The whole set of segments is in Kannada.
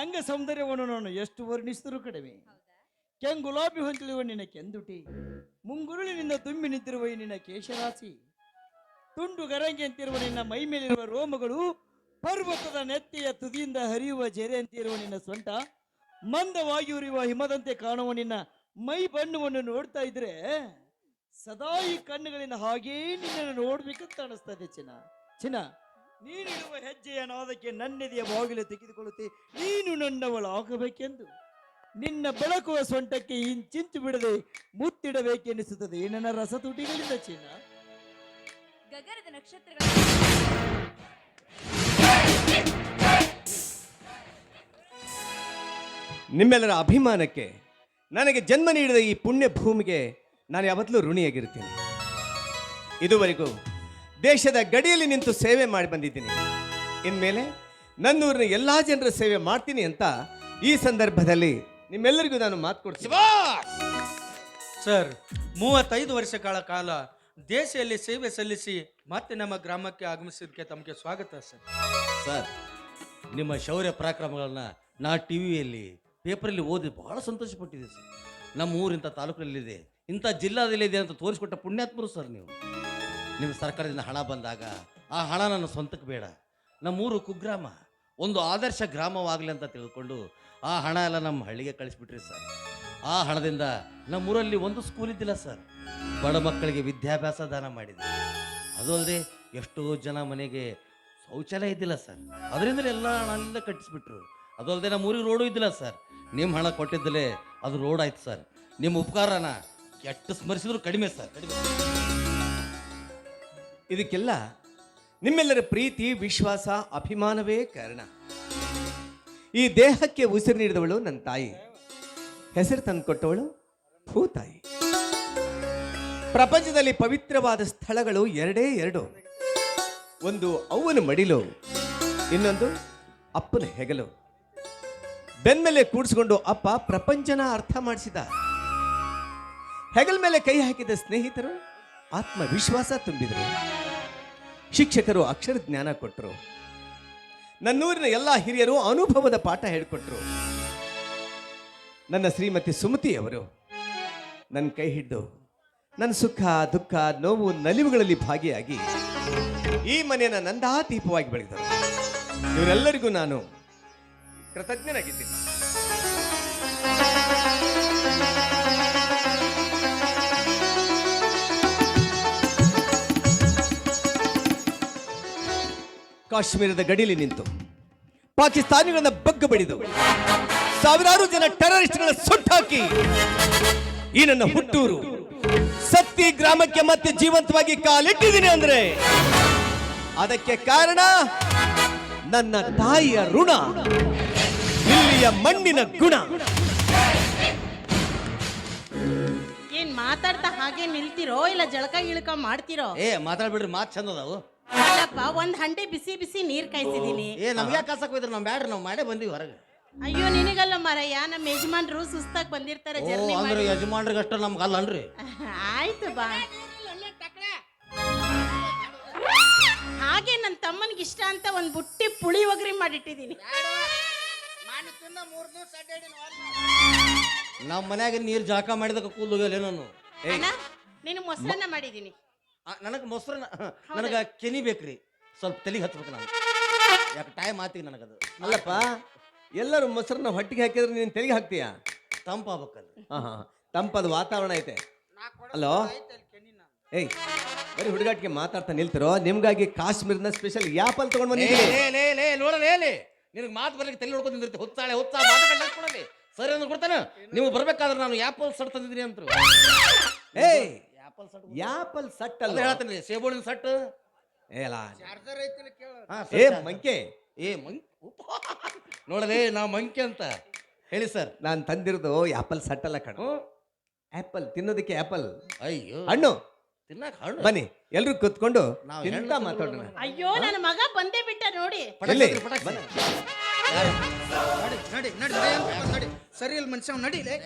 ಅಂಗ ಸೌಂದರ್ಯವನ್ನು ನಾನು ಎಷ್ಟು ವರ್ಣಿಸಿದರೂ ಕಡಿಮೆ. ಕೆಂಗುಲಾಬಿ ಹೊಂದಿರುವ ನಿನ್ನ ಕೆಂದುಟಿ, ಮುಂಗುರುಳಿನಿಂದ ತುಂಬಿ ನಿಂತಿರುವ ಈ ನಿನ್ನ ಕೇಶರಾಶಿ, ತುಂಡು ಗರಂಗೆ ಅಂತಿರುವ ನಿನ್ನ ಮೈ ಮೇಲಿರುವ ರೋಮಗಳು, ಪರ್ವತದ ನೆತ್ತಿಯ ತುದಿಯಿಂದ ಹರಿಯುವ ಜೆರೆ ಅಂತಿರುವ ನಿನ್ನ ಸೊಂಟ, ಮಂದವಾಗಿ ಉರಿಯುವ ಹಿಮದಂತೆ ಕಾಣುವ ನಿನ್ನ ಮೈ ಬಣ್ಣವನ್ನು ನೋಡ್ತಾ ಇದ್ರೆ ಸದಾ ಈ ಕಣ್ಣುಗಳಿಂದ ಹಾಗೇ ನಿನ್ನನ್ನು ನೋಡ್ಬೇಕಂತ ಅನಿಸ್ತದೆ ಚಿನ್ನ. ಚಿನ್ನ, ನೀನಿಡುವ ಹೆಜ್ಜೆಯ ನಾದಕ್ಕೆ ನನ್ನೆದೆಯ ಬಾಗಿಲು ತೆಗೆದುಕೊಳ್ಳುತ್ತೆ. ನೀನು ನನ್ನವಳಾಗಬೇಕೆಂದು ನಿನ್ನ ಬೆಳಕುವ ಸೊಂಟಕ್ಕೆ ಇಂಚಿಂಚು ಬಿಡದೆ ಮುತ್ತಿಡಬೇಕೆನಿಸುತ್ತದೆ ನನ್ನ ರಸತುಟಿಗಳಿಂದ ಚಿನ್ನ. ಗಗನದ ನಕ್ಷತ್ರಗಳ ನಿಮ್ಮೆಲ್ಲರ ಅಭಿಮಾನಕ್ಕೆ, ನನಗೆ ಜನ್ಮ ನೀಡಿದ ಈ ಪುಣ್ಯ ಭೂಮಿಗೆ ನಾನು ಯಾವತ್ತಲೂ ಋಣಿಯಾಗಿರ್ತೀನಿ. ಇದುವರೆಗೂ ದೇಶದ ಗಡಿಯಲ್ಲಿ ನಿಂತು ಸೇವೆ ಮಾಡಿ ಬಂದಿದ್ದೀನಿ. ಇನ್ಮೇಲೆ ನನ್ನೂರಿನ ಎಲ್ಲ ಜನರ ಸೇವೆ ಮಾಡ್ತೀನಿ ಅಂತ ಈ ಸಂದರ್ಭದಲ್ಲಿ ನಿಮ್ಮೆಲ್ಲರಿಗೂ ನಾನು ಮಾತು ಕೊಡ್ತೀನಿ. ಸರ್, 35 ವರ್ಷ ಕಾಲ ದೇಶದಲ್ಲಿ ಸೇವೆ ಸಲ್ಲಿಸಿ ಮತ್ತೆ ನಮ್ಮ ಗ್ರಾಮಕ್ಕೆ ಆಗಮಿಸಿದ್ದಕ್ಕೆ ತಮಗೆ ಸ್ವಾಗತ ಸರ್. ಸರ್, ನಿಮ್ಮ ಶೌರ್ಯ ಪರಾಕ್ರಮಗಳನ್ನ ನಾ ಟಿವಿಯಲ್ಲಿ ಪೇಪರಲ್ಲಿ ಓದಿ ಬಹಳ ಸಂತೋಷಪಟ್ಟಿದೆ ಸರ್. ನಮ್ಮ ಊರಿಂಥ ತಾಲೂಕಿನಲ್ಲಿದೆ, ಇಂಥ ಜಿಲ್ಲಾದಲ್ಲಿದೆ ಅಂತ ತೋರಿಸ್ಕೊಟ್ಟ ಪುಣ್ಯಾತ್ಮರು ಸರ್ ನೀವು. ನಿಮ್ಮ ಸರ್ಕಾರದಿಂದ ಹಣ ಬಂದಾಗ ಆ ಹಣ ನನ್ನ ಸ್ವಂತಕ್ಕೆ ಬೇಡ, ನಮ್ಮೂರು ಕುಗ್ರಾಮ ಒಂದು ಆದರ್ಶ ಗ್ರಾಮವಾಗಲಿ ಅಂತ ತಿಳ್ಕೊಂಡು ಆ ಹಣ ಎಲ್ಲ ನಮ್ಮ ಹಳ್ಳಿಗೆ ಕಳಿಸ್ಬಿಟ್ರಿ ಸರ್. ಆ ಹಣದಿಂದ ನಮ್ಮೂರಲ್ಲಿ ಒಂದು ಸ್ಕೂಲ್ ಇದ್ದಿಲ್ಲ ಸರ್, ಬಡ ಮಕ್ಕಳಿಗೆ ವಿದ್ಯಾಭ್ಯಾಸ ದಾನ ಮಾಡಿದೆ. ಅದು ಅಲ್ಲದೆ ಎಷ್ಟೋ ಜನ ಮನೆಗೆ ಶೌಚಾಲಯ ಇದ್ದಿಲ್ಲ ಸರ್, ಅದರಿಂದಲೇ ಎಲ್ಲ ಹಣ ಕಟ್ಟಿಸ್ಬಿಟ್ರು. ಅದು ಅಲ್ಲದೆ ನಮ್ಮ ಊರಿಗೆ ರೋಡು ಇದ್ದಿಲ್ಲ ಸರ್, ನಿಮ್ಮ ಹಣ ಕೊಟ್ಟಿದ್ದಲೇ ಅದು ರೋಡ್ ಆಯ್ತು ಸರ್. ನಿಮ್ಮ ಉಪಕಾರನ ಕೆಟ್ಟು ಸ್ಮರಿಸಿದ್ರು ಕಡಿಮೆ ಸರ್, ಕಡಿಮೆ. ಇದಕ್ಕೆಲ್ಲ ನಿಮ್ಮೆಲ್ಲರ ಪ್ರೀತಿ, ವಿಶ್ವಾಸ, ಅಭಿಮಾನವೇ ಕಾರಣ. ಈ ದೇಹಕ್ಕೆ ಉಸಿರು ನೀಡಿದವಳು ನನ್ನ ತಾಯಿ, ಹೆಸರು ತಂದುಕೊಟ್ಟವಳು ಭೂತಾಯಿ. ಪ್ರಪಂಚದಲ್ಲಿ ಪವಿತ್ರವಾದ ಸ್ಥಳಗಳು ಎರಡೇ ಎರಡು, ಒಂದು ಅವ್ವನ ಮಡಿಲು, ಇನ್ನೊಂದು ಅಪ್ಪನ ಹೆಗಲು. ಬೆನ್ಮೇಲೆ ಕೂಡಿಸ್ಕೊಂಡು ಅಪ್ಪ ಪ್ರಪಂಚನ ಅರ್ಥ ಮಾಡಿಸಿದ. ಹೆಗಲ ಮೇಲೆ ಕೈ ಹಾಕಿದ ಸ್ನೇಹಿತರು ಆತ್ಮವಿಶ್ವಾಸ ತುಂಬಿದರು. ಶಿಕ್ಷಕರು ಅಕ್ಷರ ಜ್ಞಾನ ಕೊಟ್ಟರು. ನನ್ನೂರಿನ ಎಲ್ಲ ಹಿರಿಯರು ಅನುಭವದ ಪಾಠ ಹೇಳಿಕೊಟ್ರು. ನನ್ನ ಶ್ರೀಮತಿ ಸುಮತಿ ಅವರು ನನ್ನ ಕೈ ಹಿಡಿದು ನನ್ನ ಸುಖ, ದುಃಖ, ನೋವು, ನಲಿವುಗಳಲ್ಲಿ ಭಾಗಿಯಾಗಿ ಈ ಮನೆಯನ್ನು ನಂದಾದೀಪವಾಗಿ ಬೆಳೆದರು. ಇವರೆಲ್ಲರಿಗೂ ನಾನು ಕೃತಜ್ಞನಾಗಿದ್ದೀನಿ. ಕಾಶ್ಮೀರದ ಗಡಿಯಲ್ಲಿ ನಿಂತು ಪಾಕಿಸ್ತಾನಿಗಳನ್ನ ಬಗ್ಗ ಬಡಿದು ಸಾವಿರಾರು ಜನ ಟೆರರಿಸ್ಟ್ಗಳ ಸುಟ್ಟಾಕಿ ಈ ನನ್ನ ಹುಟ್ಟೂರು ಸತ್ತಿ ಗ್ರಾಮಕ್ಕೆ ಮತ್ತೆ ಜೀವಂತವಾಗಿ ಕಾಲಿಟ್ಟಿದ್ದೀನಿ ಅಂದ್ರೆ ಅದಕ್ಕೆ ಕಾರಣ ನನ್ನ ತಾಯಿಯ ಋಣ, ಇಲ್ಲಿಯ ಮಣ್ಣಿನ ಗುಣ. ಏನ್ ಮಾತಾಡ್ತಾ ಹಾಗೆ ನಿಲ್ತಿರೋ ಇಲ್ಲ ಜಳಕ ಗಿಳಕ ಮಾಡ್ತಿರೋ? ಮಾತಾಡ್ಬಿಡ್ರಿ, ಮಾತು ಚಂದ ಅದಾವು. ಅಲ್ಲಪ್ಪ, ಒಂದ್ ಹಂಡೆ ಬಿಸಿ ಬಿಸಿ ನೀರ್ ಕಾಯ್ತಿದೀನಿ. ನಮ್ಗೆ ಕಾಸಕ್ ಹೋಯ್ತಾರೆ, ನಾವು ಬ್ಯಾಡ್ರಿ, ನಾವು ಮಾಡೇ ಬಂದೀವಿ ಹೊರಗೆ. ಅಯ್ಯೋ ನಿನಗಲ್ಲ ಮಾರಯ್ಯ, ನಮ್ಮ ಯಜಮಾನ್ರು ಸುಸ್ತಾಗಿ ಬಂದಿರ್ತಾರೆ ಜರ್ನಿ ಅಂದ್ರೆ ಯಜಮಾನ್ರಿಗೆ ಅಷ್ಟ ನಮ್ಗೆ ಅಲ್ಲ ಅನ್ರಿ. ಆಯ್ತು ಬಾ. ಹಾಗೆ ನನ್ನ ತಮ್ಮನಿಗೆ ಇಷ್ಟ ಅಂತ ಒಂದ್ ಬುಟ್ಟಿ ಪುಳಿ ಒಗರಿ ಮಾಡಿಟ್ಟಿದೀನಿ. ನಮ್ಮ ಮನ್ಯಾಗ ನೀರು ಜಾಕ ಮಾಡಿದಕ್ಕೆ ಕೂಲ್ ಹೋಗಲ್ಲ ನಾನು. ನೀನು ಮೊಸರನ್ನ ಮಾಡಿದೀನಿ. ನನಗೆ ಮೊಸರನ್ನ, ನನಗೆ ಕೆನಿ ಬೇಕ್ರಿ, ಸ್ವಲ್ಪ ತಲೆಗೆ ಹಚ್ಬೇಕು ನಾನು, ಯಾಕೆ ಟೈಮ್ ಆತಿಗೆ ನನಗದು. ಅಲ್ಲಪ್ಪ, ಎಲ್ಲರೂ ಮೊಸರನ್ನ ಹೊಟ್ಟಿಗೆ ಹಾಕಿದ್ರೆ ನೀನು ತೆಲಿಗೆ ಹಾಕ್ತೀಯ? ತಂಪಾಗಬೇಕಲ್ಲ. ಹಾ, ತಂಪಾದ ವಾತಾವರಣ ಐತೆ. ಅಲೋ, ಏಯ್ ಬರೀ ಹುಡುಗಾಟಿಗೆ ಮಾತಾಡ್ತಾ ನಿಲ್ತಿರೋ? ನಿಮ್ಗಾಗಿ ಕಾಶ್ಮೀರದ ಸ್ಪೆಷಲ್ ಆ್ಯಪಲ್ ತಗೊಂಡು ಬಂದಿದ್ದೀನಿ. ನೋಡಲೇ ನಿನಗೆ ಮಾತು ಬರ್ಲಿಕ್ಕೆ ತಲೆ ನೋಡ್ಕೊಂಡು ನಿಂದಿರ್ತಿ. ಹುಚ್ಚಾಳೆ ಮಾತಾಡಲಿ ಸರಿ ಅಂದ್ರೆ ಕೊಡ್ತಾನೆ. ನೀವು ಬರ್ಬೇಕಾದ್ರೆ ನಾನು ಆ್ಯಪಲ್ ಸಟ್ ತಂದಿದ್ದೀನಿ ಅಂತ. ಏಯ್, ಆ್ಯಪಲ್ ಸಟ್ ಅಲ್ಲ ಹೇಳ್ತಾನೆ, ಸೇಬೋಳಿನ ಸಟ್. ಮಂಕೆ, ನೋಡಲೇ ನಾ ಮಂಕೆ ಅಂತ ಹೇಳಿ ಸರ್. ನಾನು ತಂದಿರೋದು ಆ್ಯಪಲ್ ಸಟ್ ಅಲ್ಲ ಕಣ, ಆ್ಯಪಲ್ ತಿನ್ನೋದಕ್ಕೆ. ಆ್ಯಪಲ್ ಅಯ್ಯೋ ಹಣ್ಣು ತಿನ್ನಕ ಹಣ್ಣು. ಬನ್ನಿ ಎಲ್ರು ಕೂತ್ಕೊಂಡು ನಾವು ತಿಂತಾ ಮಾತಾಡೋಣ. ಅಯ್ಯೋ ನನ್ನ ಮಗ ಬಂದೇ ಬಿಟ್ಟ ನೋಡಿ. ಎಲ್ಲಿ? ನಡಿ ಸರಿ ಇಲ್ಲ ಮನುಷ್ಯ, ನಡಿ.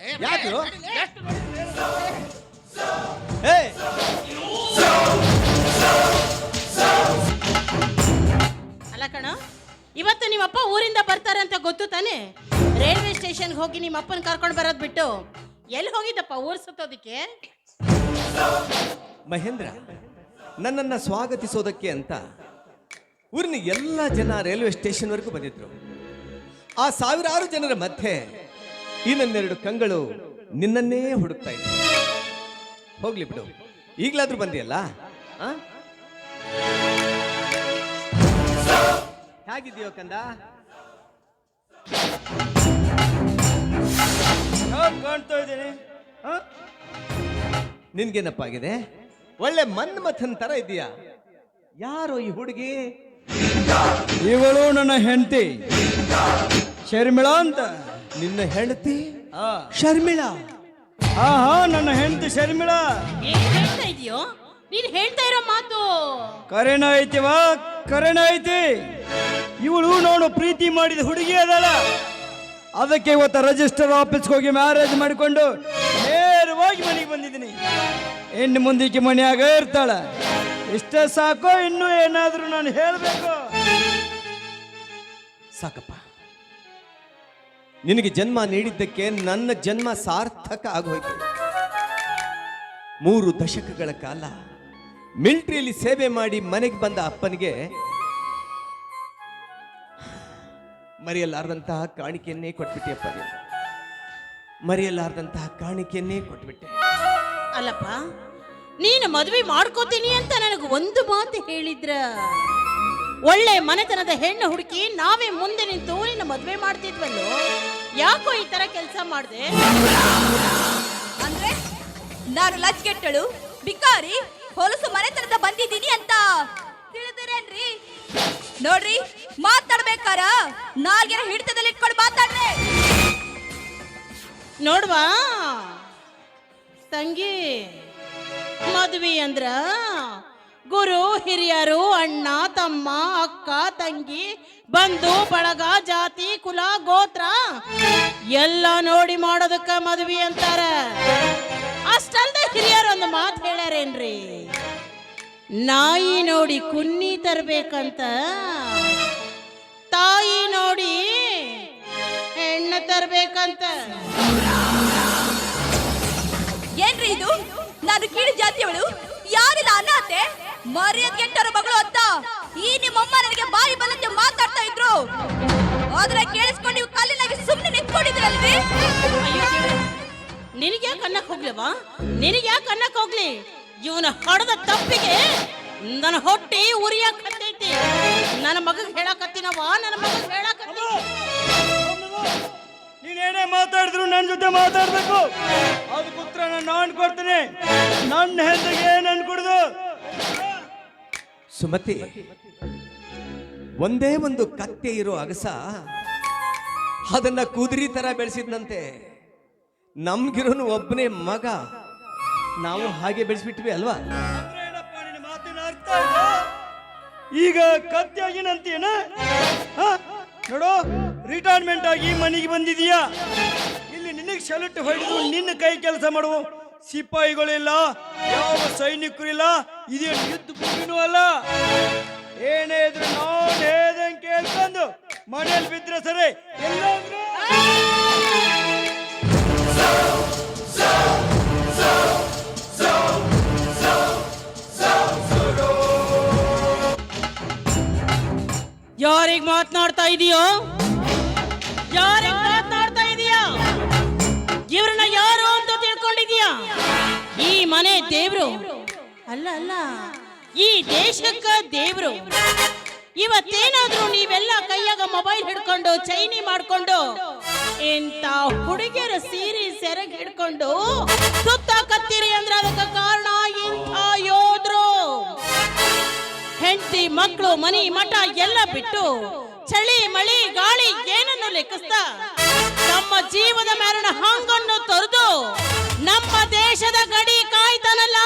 ಯಾರು? ಅಲ್ಲ ಕಣ, ಇವತ್ತು ನಿಮ್ಮಪ್ಪ ಊರಿಂದ ಬರ್ತಾರೆ ಅಂತ ಗೊತ್ತು ತಾನೆ. ರೈಲ್ವೆ ಸ್ಟೇಷನ್ಗೆ ಹೋಗಿ ನಿಮ್ಮ ಅಪ್ಪನ ಕರ್ಕೊಂಡು ಬರೋದು ಬಿಟ್ಟು ಎಲ್ಲಿ ಹೋಗಿದ್ದಪ್ಪ ಊರ್ ಸುತ್ತೋದಿಕ್ಕೆ? ಮಹೇಂದ್ರ ನನ್ನನ್ನು ಸ್ವಾಗತಿಸೋದಕ್ಕೆ ಅಂತ ಊರಿನ ಎಲ್ಲ ಜನ ರೈಲ್ವೆ ಸ್ಟೇಷನ್ವರೆಗೂ ಬಂದಿದ್ರು. ಆ ಸಾವಿರಾರು ಜನರ ಮಧ್ಯೆ ಈ ನನ್ನೆರಡು ಕಂಗಳು ನಿನ್ನನ್ನೇ ಹುಡುಕ್ತಾ ಇದ್ದೆ. ಹೋಗ್ಲಿ ಬಿಡು, ಈಗಲಾದ್ರೂ ಬಂದಿಯಲ್ಲ. ಹೇಗಿದೆಯೋ ಕಂದ? ಕಾಣ್ತಾ ಇದ್ದೀನಿ. ನಿನ್ಗೇನಪ್ಪ ಆಗಿದೆ? ಒಳ್ಳೆ ಮನ್ಮಥನ್ ತರ ಇದೆಯಾ? ಯಾರೋ ಈ ಹುಡುಗಿ? ಇವಳು ನನ್ನ ಹೆಂಡತಿ ಶರ್ಮಿಳಾ ಅಂತ. ನಿನ್ನ ಹೆಂಡತಿ ಆ, ಶರ್ಮಿಳಾ? ಹಾ ನನ್ನ ಹೆಂಡತಿ ಶರ್ಮಿಳಾ. ಏನ್ ಹೇಳ್ತಾ ಇದೀಯೋ? ನೀನ್ ಹೇಳ್ತಾ ಇರೋ ಮಾತು ಕರೆನ ಐತಿವಾ? ಕರೆನ ಐತಿ. ಇವಳು ನೋಡು ಪ್ರೀತಿ ಮಾಡಿದ ಹುಡುಗಿ ಅದಲ್ಲ, ಅದಕ್ಕೆ ಇವತ್ತು ರಿಜಿಸ್ಟರ್ ಆಫೀಸ್ಗೆ ಹೋಗಿ ಮ್ಯಾರೇಜ್ ಮಾಡಿಕೊಂಡು ನೇರವಾಗಿ ಮನೆಗೆ ಬಂದಿದ್ದೀನಿ. ಇನ್ನು ಮುಂದಕ್ಕೆ ಮನೆಯಾಗ ಇರ್ತಾಳ. ಇಷ್ಟೇ ಸಾಕೋ? ಇನ್ನೂ ಏನಾದರೂ ನಾನು ಹೇಳಬೇಕು? ಸಾಕಪ್ಪ, ನಿನಗೆ ಜನ್ಮ ನೀಡಿದ್ದಕ್ಕೆ ನನ್ನ ಜನ್ಮ ಸಾರ್ಥಕ ಆಗೋಯ್ತು. 3 ದಶಕಗಳ ಕಾಲ ಮಿಲಿಟರಿಯಲ್ಲಿ ಸೇವೆ ಮಾಡಿ ಮನೆಗೆ ಬಂದ ಅಪ್ಪನಿಗೆ ಮರೆಯಲಾರದಂತಹ ಕಾಣಿಕೆಯನ್ನೇ ಕೊಟ್ಬಿಟ್ಟೆಯಪ್ಪ. ಮರೆಯಲಾರದಂತಹ ಕಾಣಿಕೆಯನ್ನೇ ಕೊಟ್ಬಿಟ್ಟೆ. ಅಲ್ಲಪ್ಪ, ನೀನು ಮದುವೆ ಮಾಡ್ಕೋತೀನಿ ಅಂತ ನನಗೆ ಒಂದು ಮಾತು ಹೇಳಿದ್ರ, ಒಳ್ಳೆ ಮನೆತನದ ಹೆಣ್ಣು ಹುಡುಕಿ ನಾವೇ ಮುಂದೆ ನಿಂತು ನಿನ್ನ ಮದುವೆ ಮಾಡ್ತಿದ್ವಲ್ಲೋ. ಯಾಕೋ ಈ ತರ ಕೆಲಸ ಮಾಡಿದೆ? ಅಂದ್ರೆ ನಾನು ಲಜ್ಗೆಟ್ಟಳು, ಬಿಕಾರಿ, ಹೊಲಸು ಮನೆತನದ ಬಂದಿದ್ದೀನಿ ಅಂತ ತಿಳಿದಿರೇನ್ರಿ? ನೋಡ್ರಿ, ಮಾತಾಡ್ಬೇಕಾರ ನಾಲ್ಗೆ ಹಿಡಿತದಲ್ಲಿ ಇಟ್ಕೊಂಡು ಮಾತಾಡ್ರೆ. ನೋಡ್ವಾ ತಂಗಿ, ಮದುವೆ ಅಂದ್ರ ಗುರು ಹಿರಿಯರು, ಅಣ್ಣ ತಮ್ಮ, ಅಕ್ಕ ತಂಗಿ, ಬಂಧು ಬಳಗ, ಜಾತಿ ಕುಲ ಗೋತ್ರ ಎಲ್ಲ ನೋಡಿ ಮಾಡೋದಕ್ಕ ಮದುವೆ ಅಂತಾರ. ಅಷ್ಟಲ್ದೆ ಹಿರಿಯರು ಒಂದು ಮಾತು ಹೇಳ್ಯಾರೇನ್ರಿ, ನಾಯಿ ನೋಡಿ ಕುನ್ನಿ ತರ್ಬೇಕಂತ, ತಾಯಿ ನೋಡಿ ಹೆಣ್ಣು ತರ್ಬೇಕಂತ. ಏನ್ರಿ ಇದು? ನಾನು ಕೀಳು ಜಾತಿಯವಳು, ಯಾರಿಲ್ಲ ಅನಾಥೆ, ಮರ್ಯಾದೆಗೆಟ್ಟರ ಮಗಳು ಅಂತ ಈ ನಿಮ್ಮಮ್ಮ ನನಗೆ ಬಾಯಿ ಬಂದಂತೆ ಮಾತಾಡ್ತಾ ಇದ್ರು. ಆದ್ರೆ ಕೇಳಿಸ್ಕೊಂಡು ನೀವು ಕಲ್ಲಿನಾಗಿ ಸುಮ್ಮನೆ ನಿಂತ್ಕೊಂಡಿದ್ರಲ್ರಿ. ನಿನಗೆ ಯಾಕೆ ಅನ್ನಕ್ ಹೋಗ್ಲಿವಾ? ನಿನಗೆ ಯಾಕೆ ಅನ್ನಕ್ ಹೋಗ್ಲಿ? ಇವನ ಹೊಡೆದ ತಪ್ಪಿಗೆ ನನ್ನ ಹೊಟ್ಟೆ ಉರಿಯಾಕತ್ತೈತಿ. ನನ್ನ ಮಗಗೆ ಹೇಳಕತ್ತಿನವ, ನನ್ನ ಮಗಗೆ ಹೇಳಕತ್ತಿ. ನೀನೇನೇ ಮಾತಾಡಿದ್ರು ನನ್ನ ಜೊತೆ ಮಾತಾಡ್ಬೇಕು. ಅದಕ್ಕೆ ಉತ್ತರ ನಾನು ಕೊಡ್ತೀನಿ. ನನ್ನ ಹೆಂಡತಿಗೆ ನನ್ ಕುಡ್ದು. ಸುಮತಿ, ಒಂದೇ ಒಂದು ಕತ್ತೆ ಇರೋ ಅಗಸ ಅದನ್ನ ಕುದುರೆ ತರ ಬೆಳೆಸಿದ್ನಂತೆ. ನಮ್ಗಿರೋನು ಒಬ್ಬನೇ ಮಗ, ನಾವು ಹಾಗೆ ಬೆಳೆಸ್ಬಿಟ್ವಿ ಅಲ್ವಾ? ಏನಪ್ಪ ನಿನ್ನ ಮಾತಿನ ಅರ್ಥ ಇದು? ಈಗ ಕತ್ತೆಯಾಗಿನಂತೀನ? ನೋಡು, ರಿಟೈರ್ಮೆಂಟ್ ಆಗಿ ಮನೆಗೆ ಬಂದಿದೀಯಾ. ಇಲ್ಲಿ ನಿನಗೆ ಶಲಟ್ ಹೊಡೆದು ನಿನ್ನ ಕೈ ಕೆಲಸ ಮಾಡುವ ಸಿಪಾಯಿಗಳಿಲ್ಲ, ಯಾವ ಸೈನಿಕರಿಲ್ಲ, ಇದೇನು ಯುದ್ಧ ಭೂಮಿನೂ ಅಲ್ಲ. ಏನೇ ಇದ್ರು ನಾನು ಹೇಳ್ದಂಗೆ ಕೇಳ್ಕೊಂಡು ಮನೇಲಿ ಬಿದ್ರೆ ಸರಿ. ಎಲ್ಲಾದ್ರೂ ಯಾರಿಗೆ ಮಾತನಾಡ್ತಾ ಇದೀಯೋ? ಯಾರಿಗೆ ಮಾತನಾಡ್ತಾ ಇದೀಯಾ? ಇವ್ರನ್ನ ಯಾರು ಅಂತ ತಿಳ್ಕೊಂಡಿದೀಯಾ? ಈ ಮನೆ ದೇವ್ರು ಅಲ್ಲ, ಅಲ್ಲ, ಈ ದೇಶಕ್ಕ ದೇವ್ರು. ಇವತ್ತೇನಾದ್ರೂ ನೀವೆಲ್ಲ ಕೈಯಾಗ ಮೊಬೈಲ್ ಹಿಡ್ಕೊಂಡು ಚೈನಿ ಮಾಡ್ಕೊಂಡು ಇಂತ ಹುಡುಗಿಯರ ಸೀರೆ ಸೆರಗ್ ಹಿಡ್ಕೊಂಡು ಸುತ್ತಾಕತ್ತೀರಿ ಅಂದ್ರೆ ಅದಕ್ಕೆ ಕಾರಣ ಇಂಥ ಯೋಧರು. ಹೆಂಡತಿ ಮಕ್ಕಳು ಮನಿ ಮಠ ಎಲ್ಲ ಬಿಟ್ಟು ಚಳಿ ಮಳಿ ಗಾಳಿ ಏನನ್ನು ಲೆಕ್ಕಿಸ್ತಾ ನಮ್ಮ ಜೀವದ ಮೇಲಿನ ಹಂಗನ್ನು ತೊರೆದು ನಮ್ಮ ದೇಶದ ಗಡಿ ಕಾಯ್ತಾನಲ್ಲ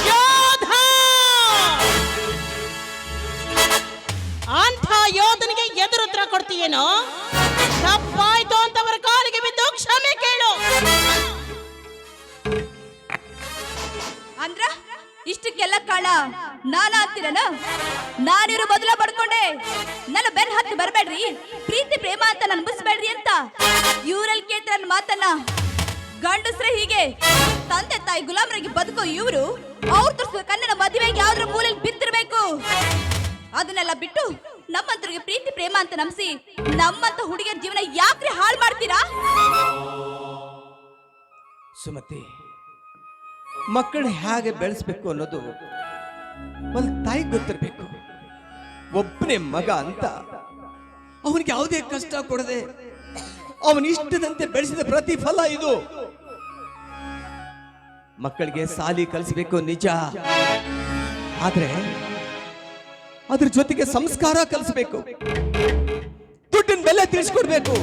ಯೋಧ. ಅಂಥ ಯೋಧನಿಗೆ ಎದುರುತ್ತರ ಕೊಡ್ತೀಯೇನೋ? ತಪ್ಪಾಯ್ತು ಅಂತವರ ಕಾಲಿಗೆ ಬಿದ್ದು ಕ್ಷಮೆ ಕೇಳು. ಅಂದ್ರ ಇಷ್ಟಕ್ಕೆಲ್ಲ ಕಾಳ ನಾನ ಅಂತೀರನ? ನಾನಿವ್ರು ಮೊದಲ ಪಡ್ಕೊಂಡೆ ನನ್ನ ಬೆನ್ ಹತ್ತಿ ಬರ್ಬೇಡ್ರಿ, ಪ್ರೀತಿ ಪ್ರೇಮ ಅಂತ ಅನ್ಬಿಸ್ಬೇಡ್ರಿ ಅಂತ. ಇವ್ರಲ್ಲಿ ಕೇಳ್ತ ನನ್ನ ಮಾತನ್ನ. ಗಂಡಸ್ರೆ ಹೀಗೆ ತಂದೆ ತಾಯಿ ಗುಲಾಮರಾಗಿ ಬದುಕೋ ಇವ್ರು ಅವ್ರ ತೋರಿಸಿದ ಕನ್ನಡ ಮದುವೆಗೆ ಯಾವ್ದ್ರ ಮೂಲೆಯಲ್ಲಿ ಬಿದ್ದಿರ್ಬೇಕು. ಅದನ್ನೆಲ್ಲ ಬಿಟ್ಟು ನಮ್ಮಂತರಿಗೆ ಪ್ರೀತಿ ಪ್ರೇಮ ಅಂತ ನಂಬಿಸಿ ನಮ್ಮಂತ ಹುಡುಗಿಯರ ಜೀವನ ಯಾಕ್ರಿ ಹಾಳು ಮಾಡ್ತೀರಾ? ಸುಮತಿ, ಮಕ್ಕಳು ಹೇಗೆ ಬೆಳೆಸ್ಬೇಕು ಅನ್ನೋದು ಒಂದು ತಾಯಿಗೆ ಗೊತ್ತಿರಬೇಕು. ಒಬ್ಬನೇ ಮಗ ಅಂತ ಅವನಿಗೆ ಯಾವುದೇ ಕಷ್ಟ ಕೊಡದೆ ಅವನ ಇಷ್ಟದಂತೆ ಬೆಳೆಸಿದ ಪ್ರತಿಫಲ ಇದು. ಮಕ್ಕಳಿಗೆ ಸಾಲಿ ಕಲಿಸಬೇಕು ನಿಜ, ಆದ್ರೆ ಅದ್ರ ಜೊತೆಗೆ ಸಂಸ್ಕಾರ ಕಲಿಸಬೇಕು, ದುಡ್ಡಿನ ಬೆಲೆ ತಿಳಿಸ್ಕೊಡ್ಬೇಕು.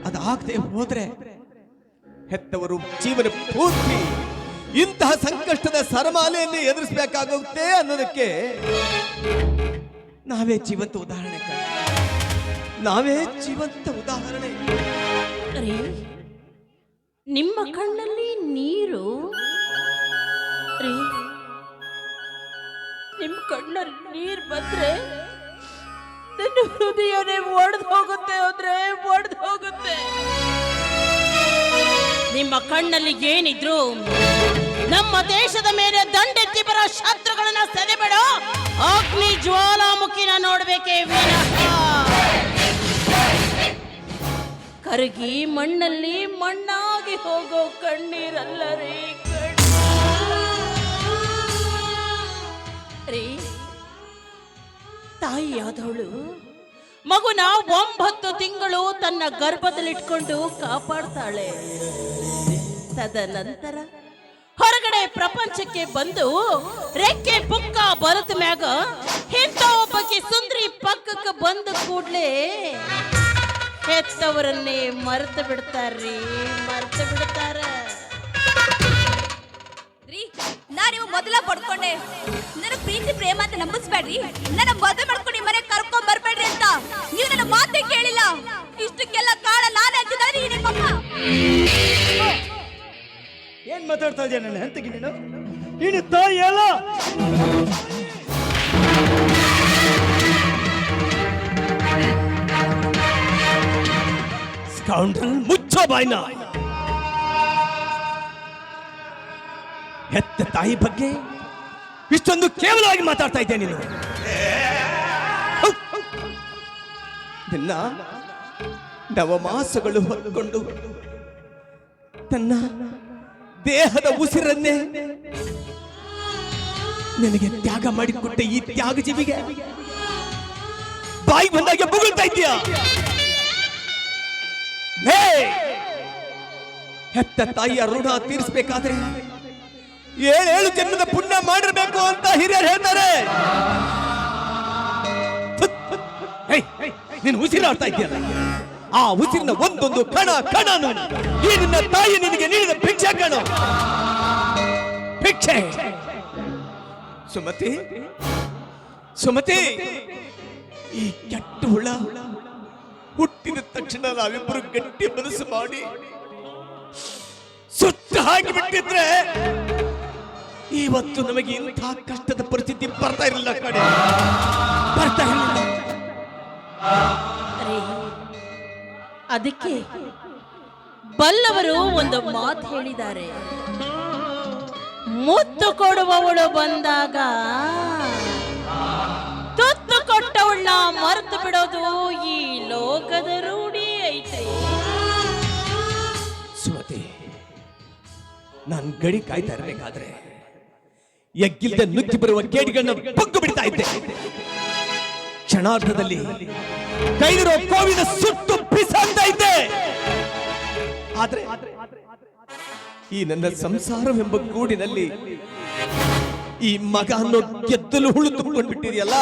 ಅದಾಗದೆ ಹೋದ್ರೆ ಹೆತ್ತವರು ಜೀವನ ಪೂರ್ತಿ ಇಂತಹ ಸಂಕಷ್ಟದ ಸರಮಾಲೆಯಲ್ಲಿ ಎದುರಿಸಬೇಕಾಗುತ್ತೆ ಅನ್ನೋದಕ್ಕೆ ನಾವೇ ಜೀವಂತ ಉದಾಹರಣೆ. ನಾವೇ ಜೀವಂತ ಉದಾಹರಣೆ. ರೀ, ನಿಮ್ಮ ಕಣ್ಣಲ್ಲಿ ನೀರು ರೀ, ನಿಮ್ಮ ಕಣ್ಣಲ್ಲಿ ನೀರು ಬಂದ್ರೆ ನನ್ನ ಹೃದಯನೇ ಒಡೆದು ಹೋಗುತ್ತೆ ಒಡೆದು ಹೋಗುತ್ತೆ. ನಿಮ್ಮ ಕಣ್ಣಲ್ಲಿ ಏನಿದ್ರು ನಮ್ಮ ದೇಶದ ಮೇಲೆ ದಂಡೆತ್ತಿ ಬರೋ ಶತ್ರುಗಳನ್ನ ಸೆದೆಬೇಡ, ಅಗ್ನಿ ಜ್ವಾಲಾಮುಖಿನ ನೋಡ್ಬೇಕೇ ವಿನಃ ಕರಗಿ ಮಣ್ಣಲ್ಲಿ ಮಣ್ಣಾಗಿ ಹೋಗೋ ಕಣ್ಣೀರಲ್ಲ ರೀ. ತಾಯಿಯಾದವಳು ಮಗುನ 9 ತಿಂಗಳು ತನ್ನ ಗರ್ಭದಲ್ಲಿಟ್ಕೊಂಡು ಕಾಪಾಡ್ತಾಳೆ. ತದನಂತರ ಹೊರಗಡೆ ಪ್ರಪಂಚಕ್ಕೆ ಬಂದು ರೆಕ್ಕೆ ಪುಕ್ಕ ಬರುತ್ತ ಮ್ಯಾಗ ಇಂಥ ಒಬ್ಬಕ್ಕೆ ಸುಂದ್ರಿ ಪಕ್ಕಕ್ಕೆ ಬಂದ ಕೂಡ್ಲೆ ಹೆತ್ತವರನ್ನೇ ಮರೆತು ಬಿಡ್ತಾರ್ರಿ, ಮರೆತು ಬಿಡ್ತಾರ. ನಾನಿವ್ ಮೊದಲ ಪಡ್ಕೊಂಡೆ ನನ್ನ ಪ್ರೀತಿ ಪ್ರೇಮ ಅಂತ ನಂಬಿಸ್ಬೇಡ್ರಿ, ನನ್ನ ಮದುವೆ ಮಾಡ್ಕೊಂಡು ಮನೆ ಕರ್ಕೊಂಡ್ ಬರ್ಬೇಡ್ರಿ ಅಂತ. ನೀವು ನನ್ನ ಮಾತೇ ಕೇಳಿಲ್ಲ. ಇಷ್ಟಕ್ಕೆಲ್ಲ ಕಾರಣ ನಾನೇ ಅಂತಿದ್ದಾರೆ ನಿಮ್ಮ ಅಮ್ಮ. ಏನ್ ಮಾತಾಡ್ತಾ ಇದೆಯಾ ನನ್ನ ಹೆಂಡತಿಗೆ ನೀನು? ನೀನು ತಾಯಿ ಅಲ್ಲ. ಸ್ಕೌಂಡ್ರಲ್, ಮುಚ್ಚೋ ಬಾಯ್ನ. ಹೆತ್ತ ತಾಯಿ ಬಗ್ಗೆ ಇಷ್ಟೊಂದು ಕೇವಲವಾಗಿ ಮಾತಾಡ್ತಾ ಇದ್ದೆ ನೀನು. ನಿನ್ನ ನವಮಾಸಗಳು ಹೊತ್ಕೊಂಡು ತನ್ನ ದೇಹದ ಉಸಿರನ್ನೇ ನನಗೆ ತ್ಯಾಗ ಮಾಡಿಕೊಟ್ಟ ಈ ತ್ಯಾಗ ಜೀವಿಗೆ ಬಾಯಿ ಬಂದಾಗೆ ಬುಗುಳ್ತಾ ಇದ್ದೀಯಾ? ಹೆತ್ತ ತಾಯಿಯ ಋಣ ತೀರಿಸಬೇಕಾದ್ರೆ 7 ಜನ್ಮದ ಪುಣ್ಯ ಮಾಡಿರ್ಬೇಕು ಅಂತ ಹಿರಿಯರು ಹೇಳ್ತಾರೆ. ನೀನು ಉಸಿರಾಡ್ತಾ ಇದೆಯಲ್ಲ, ಆ ಉಸಿರಿನ ಒಂದೊಂದು ಕಣ ಕಣನು ಈ ನಿನ್ನ ತಾಯಿ ನಿನಗೆ ನೀಡಿದ ಭಿಕ್ಷೆ ಕಣ, ಭಿಕ್ಷೆ. ಸುಮತಿ, ಸುಮತಿ, ಈ ಕೆಟ್ಟ ಹುಳ ಹುಟ್ಟಿದ ತಕ್ಷಣ ನಾವಿಬ್ಬರು ಗಟ್ಟಿ ಮನಸ್ಸು ಮಾಡಿ ಸುತ್ತ ಹಾಕಿಬಿಟ್ಟಿದ್ರೆ ಇವತ್ತು ನಮಗೆ ಇಂಥ ಕಷ್ಟದ ಪರಿಸ್ಥಿತಿ ಬರ್ತಾ ಇರಲಿಲ್ಲ ಕಡೆ, ಬರ್ತಾ ಇರಲಿಲ್ಲ. ಅದಕ್ಕೆ ಬಲ್ಲವರು ಒಂದು ಮಾತು ಹೇಳಿದ್ದಾರೆ, ಮುತ್ತು ಕೊಡುವವಳು ಬಂದಾಗ ತುತ್ತು ಕೊಟ್ಟವಳ ಮರೆತು ಬಿಡೋದು ಈ ಲೋಕದ ರೂಢಿ ಐತೆ. ಸುಮತಿ, ನಾನು ಗಡಿ ಕಾಯ್ತಾ ಇರಬೇಕಾದ್ರೆ ಎಗ್ಗಿಲ್ದ ನುಗ್ಗಿ ಬರುವ ಕೇಡಿಗಳನ್ನ ಬಗ್ಗು ಬಿಡ್ತಾ ಇದ್ದೆ. ಕ್ಷಣಾರ್ಧದಲ್ಲಿ ಕೈಲಿರೋ ಕೋವಿನ ಸುಟ್ಟು ಬಿಸಾಡ್ತಾ ಇದ್ದೆ. ಆದ್ರೆ ಈ ನನ್ನ ಸಂಸಾರವೆಂಬ ಗೂಡಿನಲ್ಲಿ ಈ ಮಗ ಅನ್ನೋ ಗೆದ್ದಲು ಹುಳು ತುಂಬಿಕೊಂಡು ಬಿಟ್ಟಿದೆಯಲ್ಲ,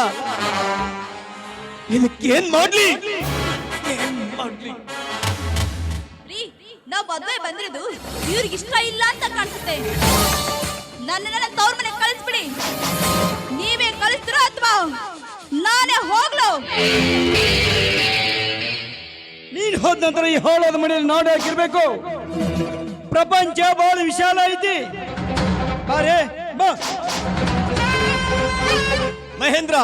ಇದಕ್ಕೇನ್ ಮಾಡ್ಲಿ? ನಾವ್ ಮದ್ವೆ ಬಂದಿರೋದು ಇವ್ರಿಗೆ ಇಷ್ಟ ಇಲ್ಲ ಅಂತ ಕಾಣಿಸುತ್ತೆ. ನನ್ನ ತವ್ರ ಮನೆ ಕಳಿಸ್ಬಿಡಿ. ನೀವೇ ಕಳಿಸ್ತೀರೋ ಅಥವಾ ನಾನೇ ಹೋಗ್ಲೋ? ನೀನ್ ಹೋದ ನಂತರ ಈ ಹಾಳಾದ ಮನೆಯಲ್ಲಿ ನಾಡು ಹಾಕಿರ್ಬೇಕು. ಪ್ರಪಂಚ ಬಹಳ ವಿಶಾಲ ಐತಿ. ಬಾರೆ ಬಾ. ಮಹೇಂದ್ರ,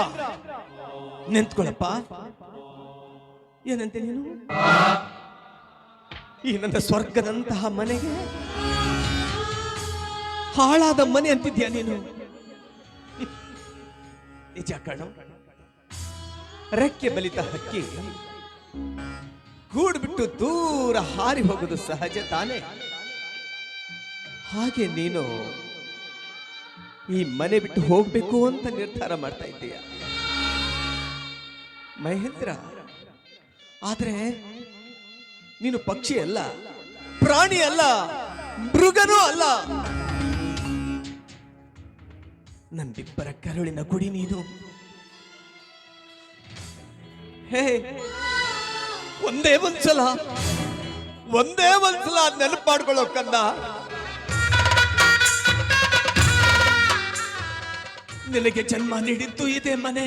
ನಿಂತ್ಕೊಳ್ಳಪ್ಪ. ಏನಂತೆ ನೀನು? ಈ ನನ್ನ ಸ್ವರ್ಗದಂತಹ ಮನೆಗೆ ಹಾಳಾದ ಮನೆ ಅಂತಿದ್ಯಾ ನೀನು? ನಿಜ ಕಣೋ, ರೆಕ್ಕೆ ಬಲಿತ ಹಕ್ಕಿ ಗೂಡು ಬಿಟ್ಟು ದೂರ ಹಾರಿ ಹೋಗುವುದು ಸಹಜ ತಾನೇ. ಹಾಗೆ ನೀನು ಈ ಮನೆ ಬಿಟ್ಟು ಹೋಗ್ಬೇಕು ಅಂತ ನಿರ್ಧಾರ ಮಾಡ್ತಾ ಇದ್ದೀಯ ಮಹೇಂದ್ರ. ಆದ್ರೆ ನೀನು ಪಕ್ಷಿ ಅಲ್ಲ, ಪ್ರಾಣಿ ಅಲ್ಲ, ಮೃಗನೂ ಅಲ್ಲ. ನಮ್ಮಿಬ್ಬರ ಕರುಳಿನ ಗುಡಿ ನೀನು. ಹೇ, ಒಂದೇ ಒಂದ್ಸಲ ನೆನಪು ಮಾಡ್ಕೊಳ್ಳೋ ಕಂದ. ನಿನಗೆ ಜನ್ಮ ನೀಡಿದ್ದು ಇದೇ ಮನೆ.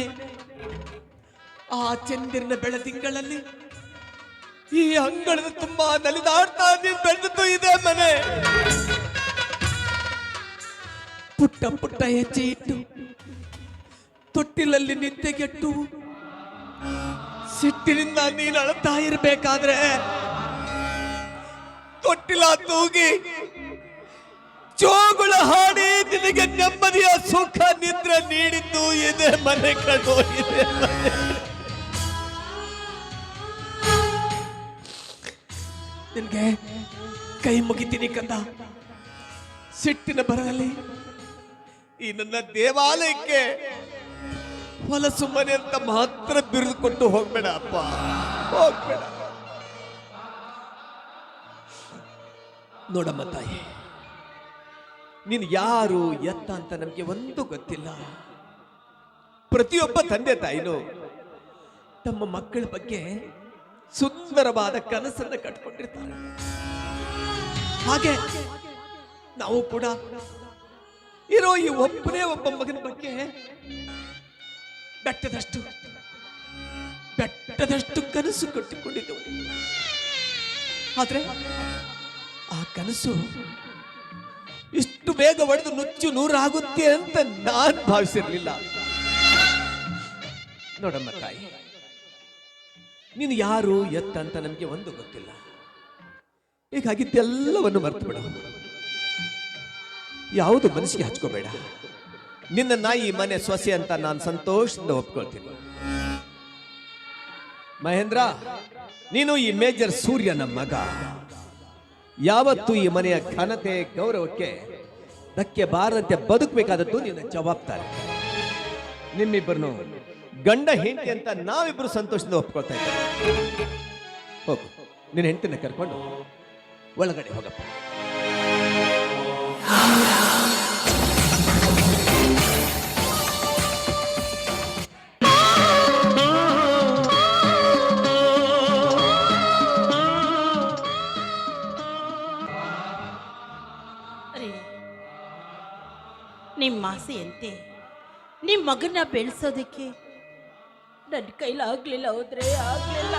ಆ ಚಂದಿರನ ಬೆಳದಿಂಗಳಲ್ಲಿ ಈ ಅಂಗಳದ ತುಂಬಾ ನಲಿದಾಡ್ತಾ ನೀನು ಬೆಳೆದದ್ದು ಇದೇ ಮನೆ. ಪುಟ್ಟ ಪುಟ್ಟ ಹೆಜ್ಜೆ ಇಟ್ಟು ತೊಟ್ಟಿಲಲ್ಲಿ ನಿದ್ದೆಗೆಟ್ಟು ಸಿಟ್ಟಿನಿಂದ ನೀನು ಅಳ್ತಾ ಇರಬೇಕಾದ್ರೆ ತೊಟ್ಟಿಲ ತೂಗಿ ಜೋಗುಳ ಹಾಡಿ ನಿನಗೆ ನೆಮ್ಮದಿಯ ಸುಖ ನಿದ್ರೆ ನೀಡಿದ್ದು ಇದೆ ಮನೆ ಕಣ್ಣು. ಇದೆ ಮನೆ. ನಿನ್ಗೆ ಕೈ ಮುಗಿತೀನಿ ಕಂದ. ಸಿಟ್ಟಿನ ಬರದಲ್ಲಿ ಈ ನನ್ನ ದೇವಾಲಯಕ್ಕೆ ಹೊಲಸು ಮನೆ ಅಂತ ಮಾತ್ರ ಬಿರುದು ಕೊಟ್ಟು ಹೋಗ್ಬೇಡ ಅಪ್ಪ, ಹೋಗ್ಬೇಡ. ನೋಡಮ್ಮ ತಾಯಿ, ನೀನು ಯಾರು ಎತ್ತ ಅಂತ ನಮ್ಗೆ ಒಂದು ಗೊತ್ತಿಲ್ಲ. ಪ್ರತಿಯೊಬ್ಬ ತಂದೆ ತಾಯಿನು ತಮ್ಮ ಮಕ್ಕಳ ಬಗ್ಗೆ ಸುಂದರವಾದ ಕನಸನ್ನ ಕಟ್ಕೊಂಡಿರ್ತಾರೆ. ಹಾಗೆ ನಾವು ಕೂಡ ಇರೋ ಈ ಒಬ್ಬನೇ ಒಬ್ಬ ಮಗನ ಬಗ್ಗೆ ಬೆಟ್ಟದಷ್ಟು ಕನಸು ಕಟ್ಟಿಕೊಂಡಿದ್ದೆವು. ಆದ್ರೆ ಆ ಕನಸು ಇಷ್ಟು ಬೇಗ ಒಡೆದು ನುಚ್ಚು ನೂರಾಗುತ್ತೆ ಅಂತ ನಾನ್ ಭಾವಿಸಿರ್ಲಿಲ್ಲ. ನೋಡಮ್ಮ ತಾಯಿ, ನೀನು ಯಾರು ಎತ್ತ ಅಂತ ನಮ್ಗೆ ಒಂದು ಗೊತ್ತಿಲ್ಲ. ಹೀಗಾಗಿದ್ದೆಲ್ಲವನ್ನು ಮರ್ತು ಬಿಡ. ಯಾವುದು ಮನಸ್ಸಿಗೆ ಹಚ್ಕೋಬೇಡ. ನಿನ್ನ ಈ ಮನೆ ಸೊಸೆ ಅಂತ ನಾನು ಸಂತೋಷದಿಂದ ಒಪ್ಕೊಳ್ತೀನಿ. ಮಹೇಂದ್ರ, ನೀನು ಈ ಮೇಜರ್ ಸೂರ್ಯನ ಮಗ. ಯಾವತ್ತೂ ಈ ಮನೆಯ ಘನತೆ ಗೌರವಕ್ಕೆ ಧಕ್ಕೆ ಬಾರದಂತೆ ಬದುಕಬೇಕಾದದ್ದು ನಿನ್ನ ಜವಾಬ್ದಾರಿ. ನಿಮ್ಮಿಬ್ಬರನ್ನು ಗಂಡ ಹೆಂಡತಿ ಅಂತ ನಾವಿಬ್ಬರು ಸಂತೋಷದಿಂದ ಒಪ್ಕೊಳ್ತಾ ಇದ್ದೇವೆ. ಹೋಗು, ನಿನ್ನ ಹೆಂಡತಿನ ಕರ್ಕೊಂಡು ಒಳಗಡೆ ಹೋಗಪ್ಪ. ನಿಮ್ಮ ಆಸೆಯಂತೆ ನಿಮ್ಮ ಮಗನ ಬೆಳೆಸೋದಕ್ಕೆ ನನ್ನ ಕೈಲಾಗ್ಲಿಲ್ಲ. ಹೋದ್ರೆ ಆಗ್ಲಿಲ್ಲ.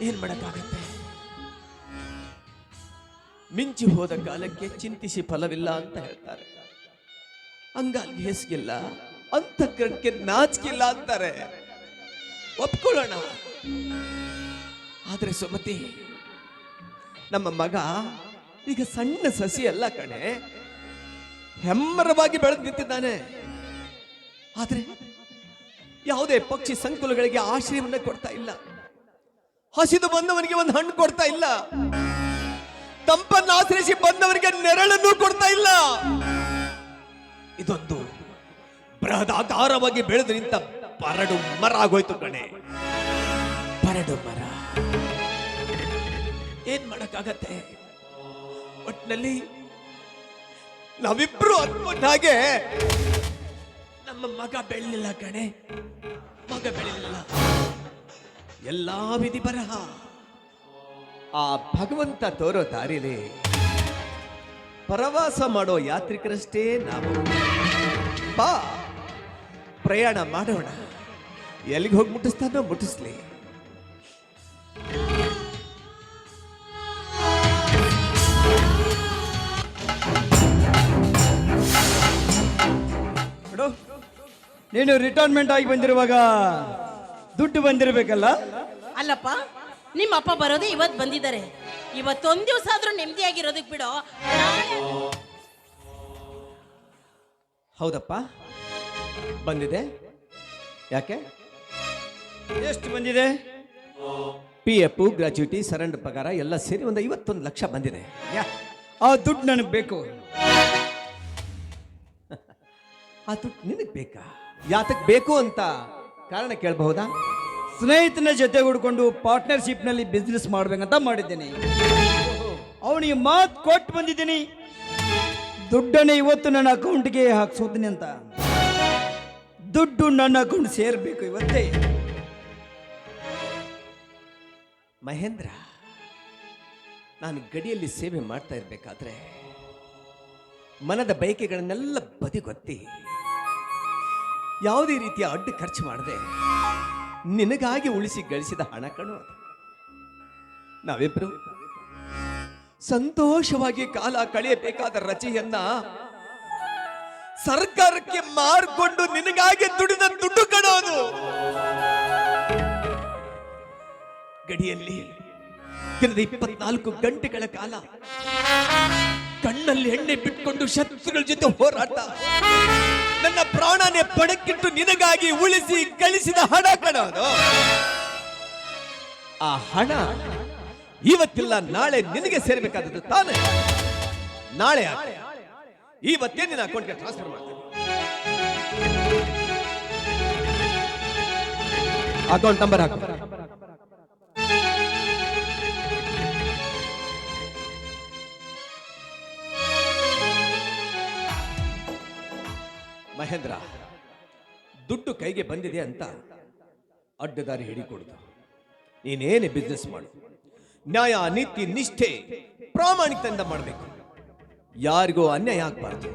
ಏನ್ ಮಾಡಕ್ಕಾಗತ್ತೆ? ಮಿಂಚಿ ಹೋದ ಕಾಲಕ್ಕೆ ಚಿಂತಿಸಿ ಫಲವಿಲ್ಲ ಅಂತ ಹೇಳ್ತಾರೆ. ಅಂಗಾಲ್ಗೆ ಹೇಸಿಗಿಲ್ಲ, ಅಂತಃಕರಣಕ್ಕೆ ನಾಚಿಕಿಲ್ಲ ಅಂತಾರೆ. ಒಪ್ಕೊಳ್ಳೋಣ. ಆದ್ರೆ ಸುಮತಿ, ನಮ್ಮ ಮಗ ಈಗ ಸಣ್ಣ ಸಸಿ ಅಲ್ಲ ಕಣೆ, ಹೆಮ್ಮರವಾಗಿ ಬೆಳೆದು ನಿಂತಿದ್ದಾನೆ. ಆದ್ರೆ ಯಾವುದೇ ಪಕ್ಷಿ ಸಂಕುಲಗಳಿಗೆ ಆಶ್ರಯವನ್ನ ಕೊಡ್ತಾ ಇಲ್ಲ. ಹಸಿದು ಬಂದವನಿಗೆ ಒಂದು ಹಣ್ಣು ಕೊಡ್ತಾ ಇಲ್ಲ. ತಂಪನ್ನು ಆಶ್ರಯಿಸಿ ಬಂದವರಿಗೆ ನೆರಳನ್ನು ಕೊಡ್ತಾ ಇಲ್ಲ. ಇದೊಂದು ಬೃಹದಾಕಾರವಾಗಿ ಬೆಳೆದು ನಿಂತ ಬರಡು ಮರ ಆಗೋಯ್ತು ಕಣೆ, ಬರಡು ಮರ. ಏನ್ ಮಾಡಕ್ಕಾಗತ್ತೆ? ಒಟ್ಟಿನಲ್ಲಿ ನಾವಿಬ್ರು ಅನ್ಕೊಂಡ ಹಾಗೆ ನಮ್ಮ ಮಗ ಬೆಳಿಲಿಲ್ಲ ಕಣೆ, ಮಗ ಬೆಳಿಲಿಲ್ಲ. ಎಲ್ಲಾ ವಿಧಿ ಬರಹ. ಆ ಭಗವಂತ ತೋರೋ ದಾರಿಲಿ ಪ್ರವಾಸ ಮಾಡೋ ಯಾತ್ರಿಕರಷ್ಟೇ ನಾವು. ಬಾ, ಪ್ರಯಾಣ ಮಾಡೋಣ. ಎಲ್ಲಿಗೆ ಹೋಗಿ ಮುಟ್ಟಿಸ್ತಾನೋ ಮುಟ್ಟಿಸ್ಲಿ. ನೀನು ರಿಟೈರ್ಮೆಂಟ್ ಆಗಿ ಬಂದಿರುವಾಗ ದುಡ್ಡು ಬಂದಿರಬೇಕಲ್ಲ? ಅಲ್ಲಪ್ಪ, ನಿಮ್ಮ ಅಪ್ಪ ಬರೋದು ಇವತ್ತು ಬಂದಿದ್ದಾರೆ. ಇವತ್ತೊಂದ್ ದಿವಸ ಆದ್ರೂ ನೆಮ್ಮದಿಯಾಗಿರೋದಕ್ಕೆ ಬಿಡೋ. ಹೌದಪ್ಪ, ಬಂದಿದೆ. ಯಾಕೆ? ಎಷ್ಟು ಬಂದಿದೆ? PF, ಗ್ರಾಚ್ಯುಟಿ, ಸರೆಂಡರ್ ಪಗಾರ ಎಲ್ಲ ಸೇರಿ ಒಂದು 51 ಲಕ್ಷ ಬಂದಿದೆ. ಆ ದುಡ್ಡು ನನಗೆ ಬೇಕು. ಆ ದುಡ್ಡು ನಿನಗೆ ಬೇಕಾ? ಯಾತಕ್ ಬೇಕು ಅಂತ ಕಾರಣ ಕೇಳಬಹುದಾ? ಸ್ನೇಹಿತನ ಜೊತೆ ಹುಡ್ಕೊಂಡು ಪಾರ್ಟ್ನರ್ಶಿಪ್ನಲ್ಲಿ ಬಿಸ್ನೆಸ್ ಮಾಡ್ಬೇಕಂತ ಮಾಡಿದ್ದೇನೆ. ಅವನಿಗೆ ಮಾತು ಕೊಟ್ಟು ಬಂದಿದ್ದೀನಿ, ದುಡ್ಡನ್ನೇ ಇವತ್ತು ನನ್ನ ಅಕೌಂಟ್ಗೆ ಹಾಕ್ಸೋತೀನಿ ಅಂತ. ದುಡ್ಡು ನನ್ನ ಅಕೌಂಟ್ ಸೇರ್ಬೇಕು ಇವತ್ತೇ. ಮಹೇಂದ್ರ, ನಾನು ಗಡಿಯಲ್ಲಿ ಸೇವೆ ಮಾಡ್ತಾ ಇರ್ಬೇಕಾದ್ರೆ ಮನದ ಬಯಕೆಗಳನ್ನೆಲ್ಲ ಬದಿಗೊತ್ತಿ ಯಾವುದೇ ರೀತಿಯ ಅಡ್ಡ ಖರ್ಚು ಮಾಡದೆ ನಿನಗಾಗಿ ಉಳಿಸಿ ಗಳಿಸಿದ ಹಣ ಕಣು ಅದು. ನಾವಿಬ್ರು ಸಂತೋಷವಾಗಿ ಕಾಲ ಕಳೆಯಬೇಕಾದ ರಜೆಯನ್ನ ಸರ್ಕಾರಕ್ಕೆ ಮಾರ್ಕೊಂಡು ನಿನಗಾಗಿ ದುಡಿದ ದುಡ್ಡು ಕಣೋದು. ಗಡಿಯಲ್ಲಿ ದಿನದ 24 ಗಂಟೆಗಳ ಕಾಲ ಕಣ್ಣಲ್ಲಿ ಎಣ್ಣೆ ಬಿಟ್ಕೊಂಡು ಶತ್ರುಗಳ ಜೊತೆ ಹೋರಾಟ, ನನ್ನ ಪ್ರಾಣನೇ ಪಣಕ್ಕಿಟ್ಟು ನಿನಗಾಗಿ ಉಳಿಸಿ ಗಳಿಸಿದ ಹಣ ಕಣೋದು. ಆ ಹಣ ಇವತ್ತಿಲ್ಲ ನಾಳೆ ನಿನಗೆ ಸೇರ್ಬೇಕಾದದ್ದು ತಾನೆ. ನಾಳೆ ಇವತ್ತೇ ನಿನ್ನ ಅಕೌಂಟ್ಗೆ ಟ್ರಾನ್ಸ್ಫರ್ ಮಾಡ್ತೀನಿ. ಅಕೌಂಟ್ ನಂಬರ್ ಹಾಕು. ಮಹೇಂದ್ರ, ದುಡ್ಡು ಕೈಗೆ ಬಂದಿದೆ ಅಂತ ಅಡ್ಡದಾರಿ ಹಿಡಿಕೊಡುದು. ನೀನೇನೇ ಬಿಸ್ನೆಸ್ ಮಾಡು, ನ್ಯಾಯ, ನೀತಿ, ನಿಷ್ಠೆ, ಪ್ರಾಮಾಣಿಕತೆಯಿಂದ ಮಾಡಬೇಕು. ಯಾರಿಗೂ ಅನ್ಯಾಯ ಆಗಬಾರ್ದು.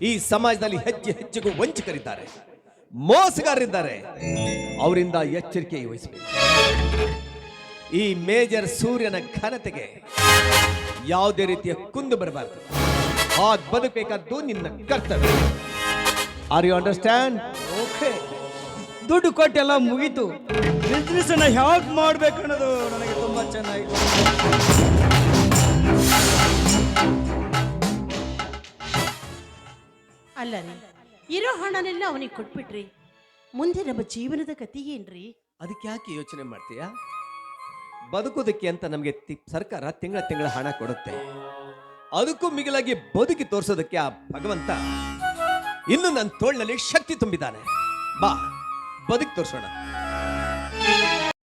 ಈ ಸಮಾಜದಲ್ಲಿ ಹೆಜ್ಜೆ ಹೆಜ್ಜೆಗೂ ವಂಚಕರಿದ್ದಾರೆ, ಮೋಸಗಾರರಿದ್ದಾರೆ. ಅವರಿಂದ ಎಚ್ಚರಿಕೆ ವಹಿಸಬೇಕು. ಈ ಮೇಜರ್ ಸೂರ್ಯನ ಘನತೆಗೆ ಯಾವುದೇ ರೀತಿಯ ಕುಂದು ಬರಬಾರದು. ಹಾಗೆ ಬದುಕಬೇಕಾದ್ದು ನಿನ್ನ ಕರ್ತವ್ಯ. Are you understand? ಓಕೆ, ದುಡ್ಡು ಕೊಟ್ಟೆಲ್ಲ ಮುಗೀತು. ಬಿಸ್ನೆಸ್ ಅನ್ನ ಹೇಗೆ ಮಾಡ್ಬೇಕು ಅನ್ನೋದು ನನಗೆ ತುಂಬಾ ಚೆನ್ನಾಗಿ ಅಲ್ಲ ರೀ, ಇರೋ ಹಣನೆಲ್ಲ ಅವನಿಗೆ ಕೊಟ್ಬಿಟ್ರಿ, ಮುಂದೆ ನಮ್ಮ ಜೀವನದ ಗತಿ ಏನ್ರಿ? ಅದಕ್ಕೆ ಯಾಕೆ ಯೋಚನೆ ಮಾಡ್ತೀಯಾ? ಬದುಕೋದಕ್ಕೆ ಅಂತ ನಮಗೆ ಸರ್ಕಾರ ತಿಂಗಳ ಹಣ ಕೊಡುತ್ತೆ. ಅದಕ್ಕೂ ಮಿಗಿಲಾಗಿ ಬದುಕಿ ತೋರಿಸೋದಕ್ಕೆ ಆ ಭಗವಂತ ಇನ್ನು ನನ್ನ ತೋಳಿನಲ್ಲಿ ಶಕ್ತಿ ತುಂಬಿದ್ದಾನೆ. ಬಾ, ಬದುಕಿ ತೋರಿಸೋಣ.